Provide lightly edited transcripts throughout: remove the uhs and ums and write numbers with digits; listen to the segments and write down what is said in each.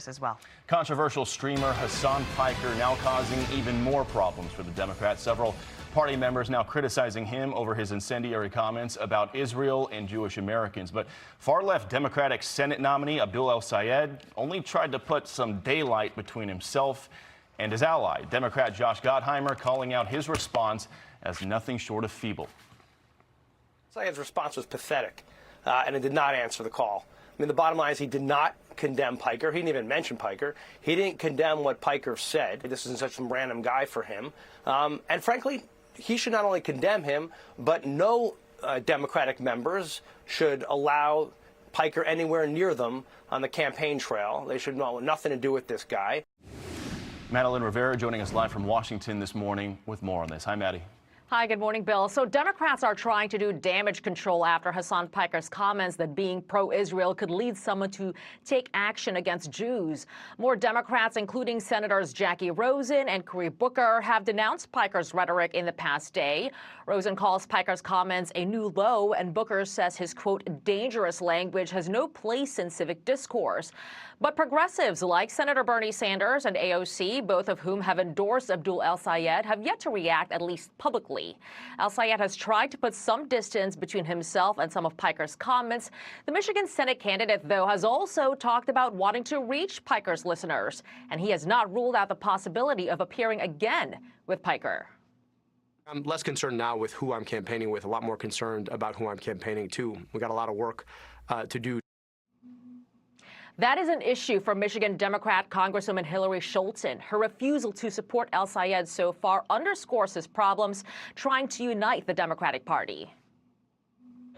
as well. Controversial streamer Hasan Piker now causing even more problems for the Democrats. Several party members now criticizing him over his incendiary comments about Israel and Jewish Americans. But far-left Democratic Senate nominee Abdul El-Sayed only tried to put some daylight between himself and his ally, Democrat Josh Gottheimer, calling out his response as nothing short of feeble. Sayed's response was pathetic, and it did not answer the call. I mean, the bottom line is he did not condemn Piker. He didn't even mention Piker. He didn't condemn what Piker said. This isn't such some random guy for him. And frankly, he should not only condemn him, but no Democratic members should allow Piker anywhere near them on the campaign trail. They should know nothing to do with this guy. Madeline Rivera joining us live from Washington this morning with more on this. Hi, Maddie. Hi, good morning, Bill. So Democrats are trying to do damage control after Hasan Piker's comments that being pro-Israel could lead someone to take action against Jews. More Democrats, including Senators Jackie Rosen and Cory Booker, have denounced Piker's rhetoric in the past day. Rosen calls Piker's comments a new low, and Booker says his, quote, dangerous language has no place in civic discourse. But progressives like Senator Bernie Sanders and AOC, both of whom have endorsed Abdul El-Sayed, have yet to react, at least publicly. El-Sayed has tried to put some distance between himself and some of Piker's comments. The Michigan Senate candidate, though, has also talked about wanting to reach Piker's listeners, and he has not ruled out the possibility of appearing again with Piker. I'm less concerned now with who I'm campaigning with, a lot more concerned about who I'm campaigning to. We got a lot of work to do. That is an issue for Michigan Democrat Congresswoman Hillary Scholten. Her refusal to support El-Sayed so far underscores his problems trying to unite the Democratic Party.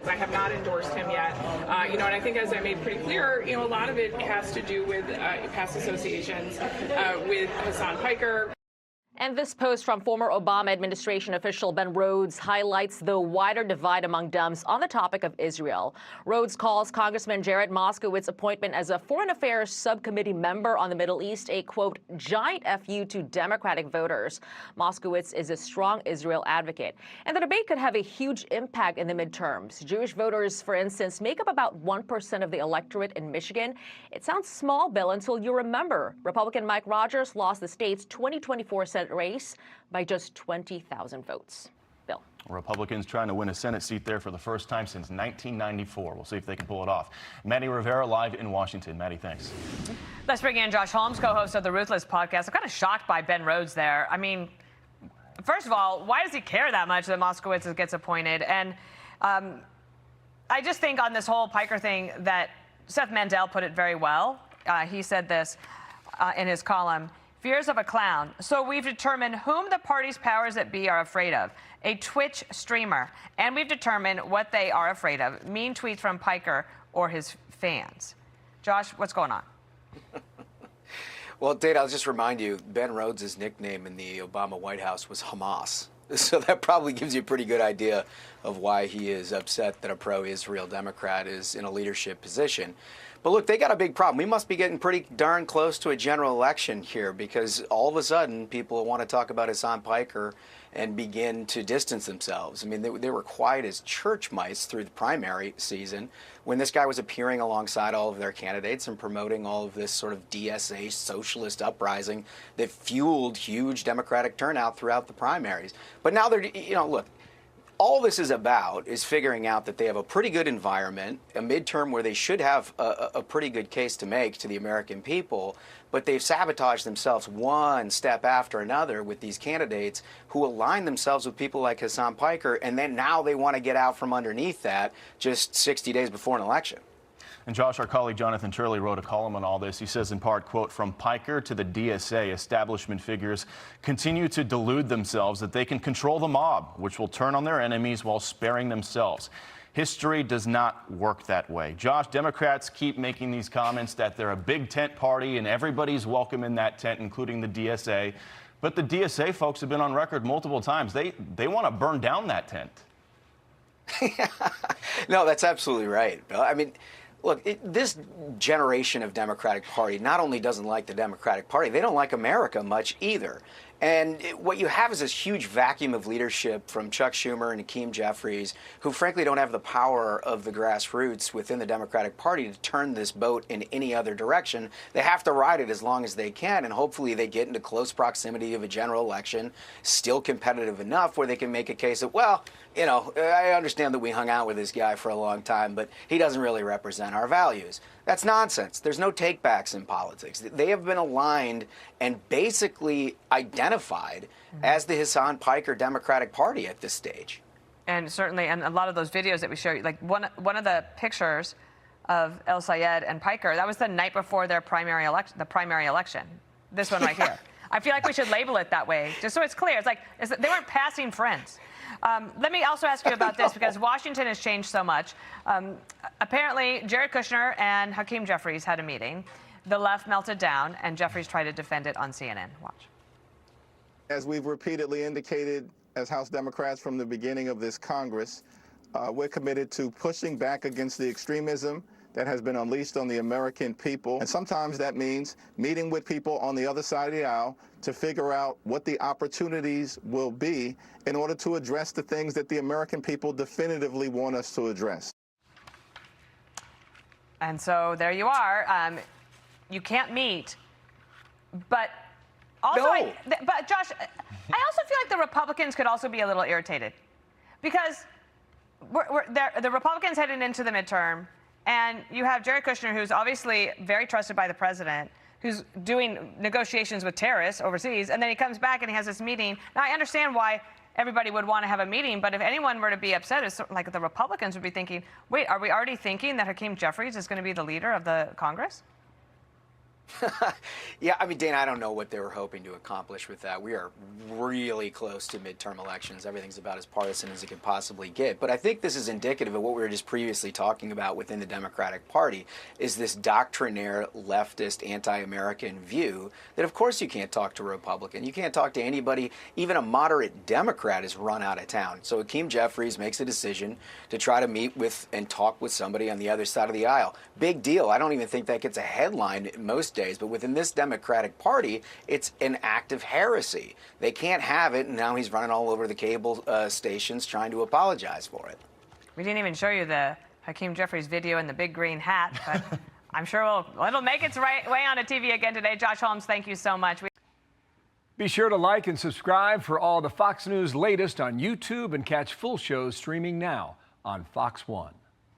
I have not endorsed him yet, and I think, as I made pretty clear, a lot of it has to do with past associations with Hasan Piker. And this post from former Obama administration official Ben Rhodes highlights the wider divide among Dems on the topic of Israel. Rhodes calls Congressman Jared Kushner's appointment as a Foreign Affairs Subcommittee member on the Middle East a, quote, giant FU to Democratic voters. Moskowitz is a strong Israel advocate, and the debate could have a huge impact in the midterms. Jewish voters, for instance, make up about 1% of the electorate in Michigan. It sounds small, Bill, until you remember Republican Mike Rogers lost the state's 2024 Senate race by just 20,000 votes. Bill. Republicans trying to win a Senate seat there for the first time since 1994. We'll see if they can pull it off. Maddie Rivera live in Washington. Maddie, thanks. Let's bring in Josh Holmes, co-host of the Ruthless Podcast. I'm kind of shocked by Ben Rhodes there. I mean, first of all, why does he care that much that Moskowitz gets appointed? And I just think on this whole Piker thing that Seth Mandel put it very well. He said this in his column. Fears of a clown. So we've determined whom the party's powers that be are afraid of. A Twitch streamer. And we've determined what they are afraid of. Mean tweets from Piker or his fans. Josh, what's going on? Well, Dana, I'll just remind you, Ben Rhodes' nickname in the Obama White House was Hamas. So that probably gives you a pretty good idea of why he is upset that a pro-Israel Democrat is in a leadership position. But look, they got a big problem. We must be getting pretty darn close to a general election here, because all of a sudden people want to talk about Hasan Piker and begin to distance themselves. I mean, they were quiet as church mice through the primary season when this guy was appearing alongside all of their candidates and promoting all of this sort of DSA socialist uprising that fueled huge Democratic turnout throughout the primaries. But now they're, look, all this is about is figuring out that they have a pretty good environment, a midterm where they should have a pretty good case to make to the American people, but they've sabotaged themselves one step after another with these candidates who align themselves with people like Hasan Piker, and then now they want to get out from underneath that just 60 days before an election. And Josh, our colleague Jonathan Turley wrote a column on all this. He says in part, quote, from Piker to the DSA, establishment figures continue to delude themselves that they can control the mob, which will turn on their enemies while sparing themselves. History does not work that way. Josh, Democrats keep making these comments that they're a big tent party and everybody's welcome in that tent, including the DSA. But the DSA folks have been on record multiple times. They want to burn down that tent. No, that's absolutely right, Bill. I mean, look, this generation of Democratic Party not only doesn't like the Democratic Party, they don't like America much either. And what you have is this huge vacuum of leadership from Chuck Schumer and Hakeem Jeffries, who frankly don't have the power of the grassroots within the Democratic Party to turn this boat in any other direction. They have to ride it as long as they can, and hopefully they get into close proximity of a general election, still competitive enough where they can make a case that, well, you know, I understand that we hung out with this guy for a long time, but he doesn't really represent our values. That's nonsense. There's no takebacks in politics. They have been aligned and basically identified as the Hasan Piker Democratic Party at this stage. And certainly, and a lot of those videos that we show you, like one of the pictures of El Sayed and Piker, that was the night before their primary election. This one right here. I feel like we should label it that way, just so it's clear. It's like they weren't passing friends. Let me also ask you about this, because Washington has changed so much. Apparently, Jared Kushner and Hakeem Jeffries had a meeting. The left melted down, and Jeffries tried to defend it on CNN. Watch. As we've repeatedly indicated as House Democrats from the beginning of this Congress, we're committed to pushing back against the extremism that has been unleashed on the American people. And sometimes that means meeting with people on the other side of the aisle to figure out what the opportunities will be in order to address the things that the American people definitively want us to address. And so there you are. You can't meet, but also, No. but Josh, I also feel like the Republicans could also be a little irritated, because the Republicans heading into the midterm, and you have Jared Kushner, who's obviously very trusted by the president, who's doing negotiations with terrorists overseas, and then he comes back and he has this meeting. Now, I understand why everybody would want to have a meeting, but if anyone were to be upset, it's like the Republicans would be thinking, wait, are we already thinking that Hakeem Jeffries is going to be the leader of the Congress? Yeah, I mean, Dana, I don't know what they were hoping to accomplish with that. We are really close to midterm elections. Everything's about as partisan as it could possibly get. But I think this is indicative of what we were just previously talking about within the Democratic Party, is this doctrinaire, leftist, anti-American view that, of course, you can't talk to a Republican. You can't talk to anybody. Even a moderate Democrat is run out of town. So Hakeem Jeffries makes a decision to try to meet with and talk with somebody on the other side of the aisle. Big deal. I don't even think that gets a headline most days, but within this Democratic Party, it's an act of heresy. They can't have it, and now he's running all over the cable stations trying to apologize for it. We didn't even show you the Hakeem Jeffries video in the big green hat, but I'm sure it'll make its way onto TV again today. Josh Holmes, thank you so much. Be sure to like and subscribe for all the Fox News latest on YouTube, and catch full shows streaming now on Fox One.